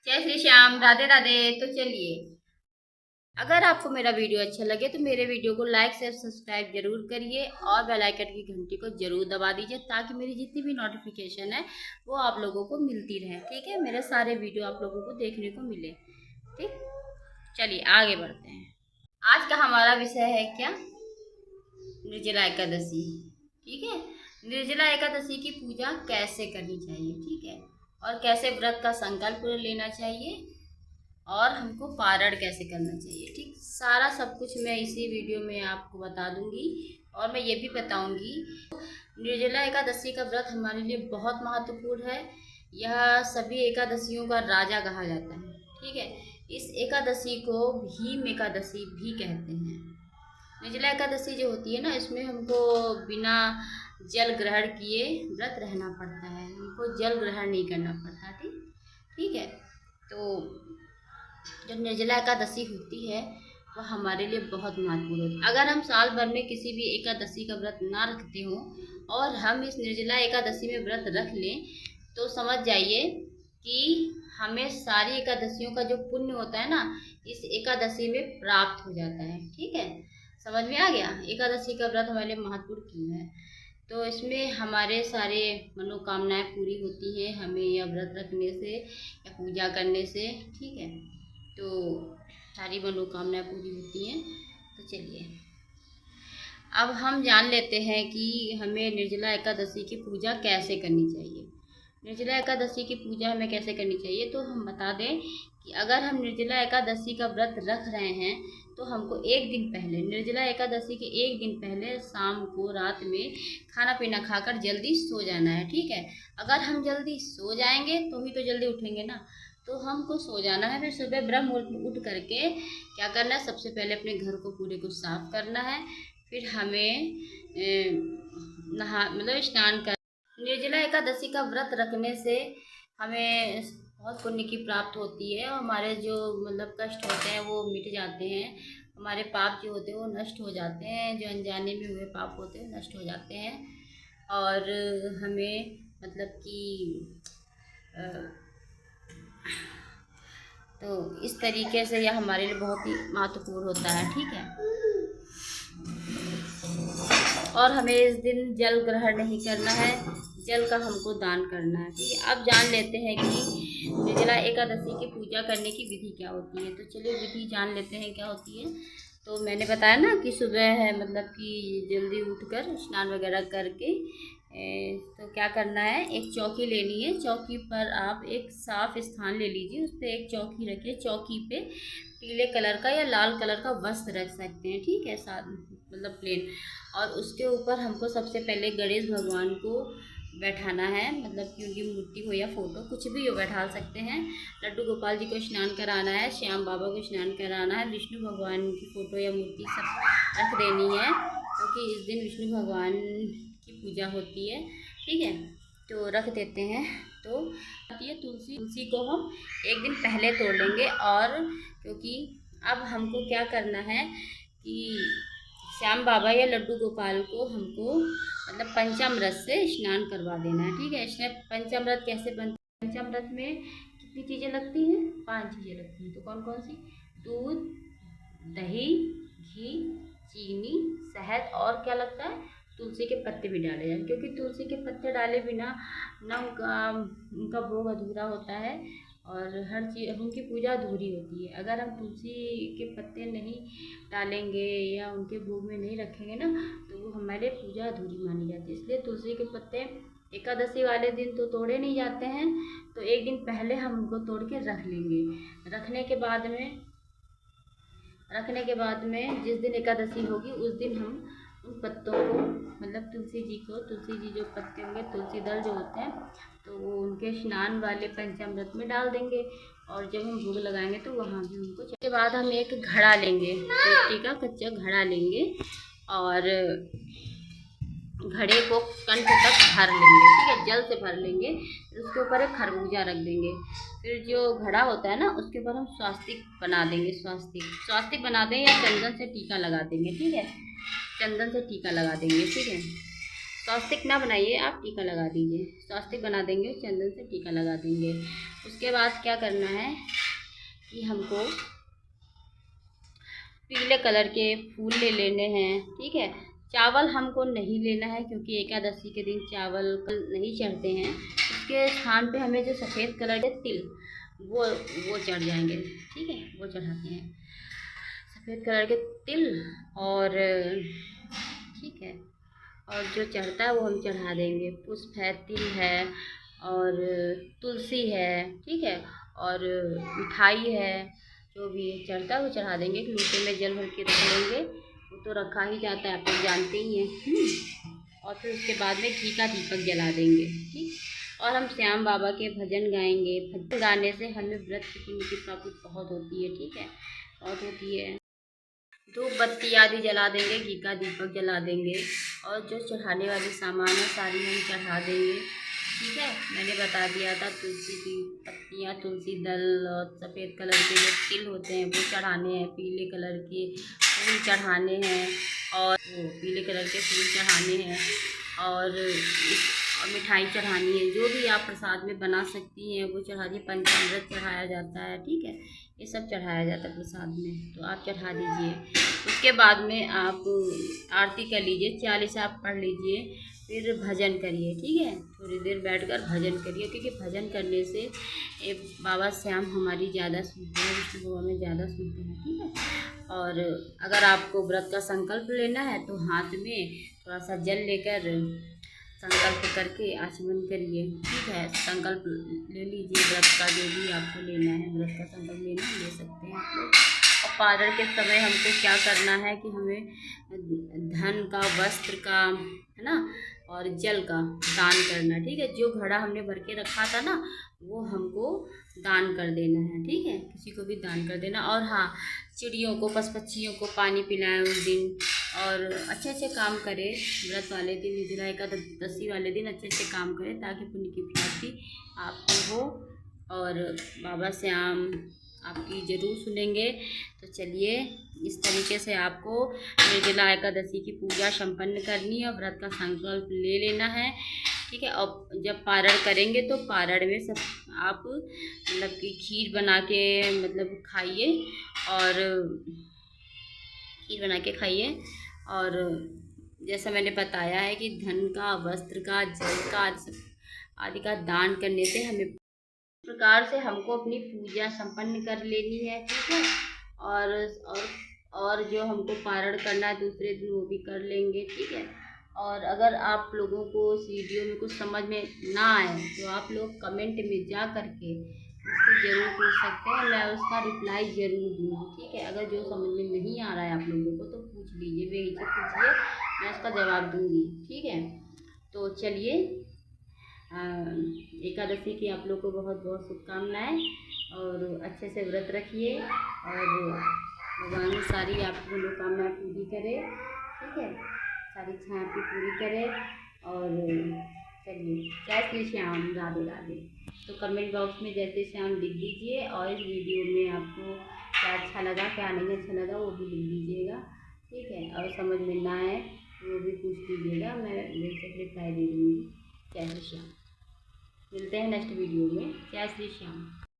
जय श्री श्याम, राधे राधे। तो चलिए, अगर आपको मेरा वीडियो अच्छा लगे तो मेरे वीडियो को लाइक शेयर सब्सक्राइब जरूर करिए और बेल आइकन की घंटी को जरूर दबा दीजिए ताकि मेरी जितनी भी नोटिफिकेशन है वो आप लोगों को मिलती रहे। ठीक है, मेरे सारे वीडियो आप लोगों को देखने को मिले। ठीक, चलिए आगे बढ़ते हैं। आज का हमारा विषय है क्या? निर्जला एकादशी। ठीक है, निर्जला एकादशी की पूजा कैसे करनी चाहिए, ठीक है, और कैसे व्रत का संकल्प लेना चाहिए और हमको पारण कैसे करना चाहिए। ठीक, सारा सब कुछ मैं इसी वीडियो में आपको बता दूंगी। और मैं ये भी बताऊंगी, निर्जला एकादशी का व्रत हमारे लिए बहुत महत्वपूर्ण है। यह सभी एकादशियों का राजा कहा जाता है। ठीक है, इस एकादशी को भीम एकादशी भी कहते हैं। निर्जला एकादशी जो होती है ना, इसमें हमको बिना जल ग्रहण किए व्रत रहना पड़ता है, हमको जल ग्रहण नहीं करना पड़ता। ठीक ठीक है, तो जो निर्जला एकादशी होती है वह हमारे लिए बहुत महत्वपूर्ण होती है। अगर हम साल भर में किसी भी एकादशी का व्रत ना रखते हो और हम इस निर्जला एकादशी में व्रत रख लें तो समझ जाइए कि हमें सारी एकादशियों का जो पुण्य होता है ना, इस एकादशी में प्राप्त हो जाता है। ठीक है, समझ में आ गया एकादशी का व्रत हमारे लिए महत्वपूर्ण क्यों है। तो इसमें हमारे सारे मनोकामनाएं पूरी होती हैं हमें यह व्रत रखने से या पूजा करने से। ठीक है, तो सारी मनोकामनाएं पूरी होती हैं। तो चलिए अब हम जान लेते हैं कि हमें निर्जला एकादशी की पूजा कैसे करनी चाहिए। निर्जला एकादशी की पूजा हमें कैसे करनी चाहिए, तो हम बता दें कि अगर हम निर्जला एकादशी का व्रत रख रहे हैं तो हमको एक दिन पहले, निर्जला एकादशी के एक दिन पहले शाम को रात में खाना पीना खाकर जल्दी सो जाना है। ठीक है, अगर हम जल्दी सो जाएंगे तो ही तो जल्दी उठेंगे ना, तो हमको सो जाना है। फिर सुबह ब्रह्म मुहूर्त में उठ करके क्या करना है, सबसे पहले अपने घर को पूरे को साफ करना है। फिर हमें स्नान कर, निर्जला एकादशी का व्रत रखने से हमें बहुत पुण्य की प्राप्त होती है और हमारे जो कष्ट होते हैं वो मिट जाते हैं, हमारे पाप जो होते हैं वो नष्ट हो जाते हैं, जो अनजाने में हुए पाप होते हैं नष्ट हो जाते हैं। और हमें कि तो इस तरीके से यह हमारे लिए बहुत ही महत्वपूर्ण होता है। ठीक है, और हमें इस दिन जल ग्रहण नहीं करना है, जल का हमको दान करना है। ठीक है, अब जान लेते हैं कि निर्जला एकादशी की पूजा करने की विधि क्या होती है। तो चलिए विधि जान लेते हैं क्या होती है। तो मैंने बताया ना कि सुबह है कि जल्दी उठकर स्नान वगैरह करके तो क्या करना है, एक चौकी लेनी है। चौकी पर आप एक साफ स्थान ले लीजिए, उस पर एक चौकी रखिए। चौकी पे पीले कलर का या लाल कलर का वस्त्र रख सकते हैं। ठीक है, साथ प्लेन। और उसके ऊपर हमको सबसे पहले गणेश भगवान को बैठाना है, कि उनकी मूर्ति हो या फोटो कुछ भी हो बैठा सकते हैं। लड्डू गोपाल जी को स्नान कराना है, श्याम बाबा को स्नान कराना है, विष्णु भगवान की फोटो या मूर्ति सब रख देनी है क्योंकि इस दिन विष्णु भगवान की पूजा होती है। ठीक है, तो रख देते हैं। तो ये तुलसी को हम एक दिन पहले तोड़ लेंगे। और क्योंकि अब हमको क्या करना है कि श्याम बाबा या लड्डू गोपाल को हमको पंचामृत से स्नान करवा देना है। ठीक है, इसमें पंचामृत कैसे बनता है, पंचामृत में कितनी चीज़ें लगती हैं, 5 चीज़ें लगती हैं। तो कौन कौन सी? दूध, दही, घी, चीनी, शहद और क्या लगता है, तुलसी के पत्ते भी डाले जाए क्योंकि तुलसी के पत्ते डाले बिना ना उनका भोग अधूरा होता है और हर चीज़ उनकी पूजा अधूरी होती है। अगर हम तुलसी के पत्ते नहीं डालेंगे या उनके भोग में नहीं रखेंगे ना तो वो हमारे पूजा अधूरी मानी जाती है। इसलिए तुलसी के पत्ते एकादशी वाले दिन तो तोड़े नहीं जाते हैं, तो एक दिन पहले हम उनको तोड़ के रख लेंगे। रखने के बाद में जिस दिन एकादशी होगी उस दिन हम उन पत्तों को तुलसी जी जो पत्ते होंगे, तुलसी दल जो होते हैं, तो वो उनके स्नान वाले पंचामृत में डाल देंगे। और जब हम भोग लगाएंगे तो वहाँ भी उनको, उसके बाद हम एक घड़ा लेंगे, मिट्टी का कच्चा घड़ा लेंगे और घड़े को कंठ तक भर लेंगे। ठीक है, जल से भर लेंगे। फिर उसके ऊपर एक खरबूजा रख देंगे। फिर जो घड़ा होता है ना उसके ऊपर हम स्वास्तिक बना देंगे, स्वास्तिक बना दें या चंदन से टीका लगा देंगे। ठीक है, चंदन से टीका लगा देंगे। ठीक है, स्वास्तिक ना बनाइए, आप टीका लगा दीजिए। स्वास्तिक बना देंगे, चंदन से टीका लगा देंगे। उसके बाद क्या करना है कि हमको पीले कलर के फूल ले लेने हैं, ठीक है। चावल हमको नहीं लेना है क्योंकि एकादशी के दिन चावल नहीं चढ़ते हैं। उसके स्थान पे हमें जो सफ़ेद कलर के तिल वो चढ़ जाएंगे, ठीक है, वो चढ़ाते हैं सफ़ेद कलर के तिल। और ठीक है, और जो चढ़ता है वो हम चढ़ा देंगे। पुष्प है, तिल है और तुलसी है, ठीक है, और मिठाई है, जो भी चढ़ता है वो चढ़ा देंगे। एक लोटे में जल भर के रख लेंगे, वो तो रखा ही जाता है, आप लोग जानते ही हैं। और फिर उसके बाद में घी का दीपक जला देंगे, ठीक। और हम श्याम बाबा के भजन गाएंगे। भजन गाने से हमें व्रत की पुण्य की प्राप्ति बहुत होती है, ठीक है, बहुत होती है। धूप बत्ती आदि जला देंगे, घी का दीपक जला देंगे और जो चढ़ाने वाले सामान है सारी हम चढ़ा देंगे, ठीक है। मैंने बता दिया था, तुलसी की पत्तियाँ, तुलसी दल और सफ़ेद कलर के जो तिल होते हैं वो चढ़ाने हैं, पीले कलर के फूल चढ़ाने हैं और वो पीले कलर के फूल चढ़ाने हैं और मिठाई चढ़ानी है। जो भी आप प्रसाद में बना सकती हैं वो चढ़ा दिए। पंचामृत चढ़ाया जाता है, ठीक है, ये सब चढ़ाया जाता है प्रसाद में, तो आप चढ़ा दीजिए। उसके बाद में आप आरती कर लीजिए, 40 आप पढ़ लीजिए, फिर भजन करिए, ठीक है। थोड़ी देर बैठकर भजन करिए क्योंकि भजन करने से बाबा श्याम हमारी ज़्यादा सुनते हैं, विष्णु बाबा में ज़्यादा सुनते हैं, ठीक है। और अगर आपको व्रत का संकल्प लेना है तो हाथ में थोड़ा सा जल लेकर संकल्प करके आचमन करिए, ठीक है। संकल्प ले लीजिए व्रत का, जो भी आपको लेना है व्रत का संकल्प ले सकते हैं आप लोग। और पारण के समय हमको क्या करना है कि हमें धन का, वस्त्र का, है ना, और जल का दान करना, ठीक है। जो घड़ा हमने भर के रखा था ना वो हमको दान कर देना है, ठीक है, किसी को भी दान कर देना। और हाँ, चिड़ियों को, पशु पक्षियों को पानी पिलाएं उस दिन और अच्छे अच्छे काम करें। व्रत वाले दिन, निर्जला एकादशी वाले दिन अच्छे अच्छे काम करें ताकि पुण्य की प्राप्ति आपको हो और बाबा श्याम आपकी ज़रूर सुनेंगे। तो चलिए, इस तरीके से आपको निर्जला एकादशी की पूजा संपन्न करनी है और व्रत का संकल्प ले लेना है, ठीक है। और जब पारण करेंगे तो पारण में सब आप मतलब कि खीर बना के मतलब खाइए और खीर बना के खाइए। और जैसा मैंने बताया है कि धन का, वस्त्र का, जल का आदि का दान करने से हमें प्रकार से हमको अपनी पूजा संपन्न कर लेनी है, ठीक है। और जो हमको पारण करना है दूसरे दिन वो भी कर लेंगे, ठीक है। और अगर आप लोगों को इस वीडियो में कुछ समझ में ना आए तो आप लोग कमेंट में जा करके मुझसे ज़रूर पूछ सकते हैं, मैं उसका रिप्लाई ज़रूर दूँगी, ठीक है। अगर जो समझ में नहीं आ रहा है आप लोगों को तो पूछ लीजिए, बेहिचक पूछिए, मैं उसका जवाब दूँगी, ठीक है। तो चलिए, एकादशी की आप लोग को बहुत बहुत शुभकामनाएं और अच्छे से व्रत रखिए और भगवान सारी आपकी मनोकामनाएं पूरी करे, ठीक है, सारी इच्छाएं आपकी पूरी करे। और चलिए, जय श्री श्याम, राधे राधे। तो कमेंट बॉक्स में जय श्री श्याम लिख दीजिए और इस वीडियो में आपको क्या अच्छा लगा, क्या नहीं अच्छा लगा वो भी लिख दीजिएगा, ठीक है। और समझ में ना आए वो भी पूछ लीजिएगा, मैं बेशक रिप्लाई दे दूँगी। जय श्री श्याम। मिलते हैं नेक्स्ट वीडियो में। जय श्री श्याम।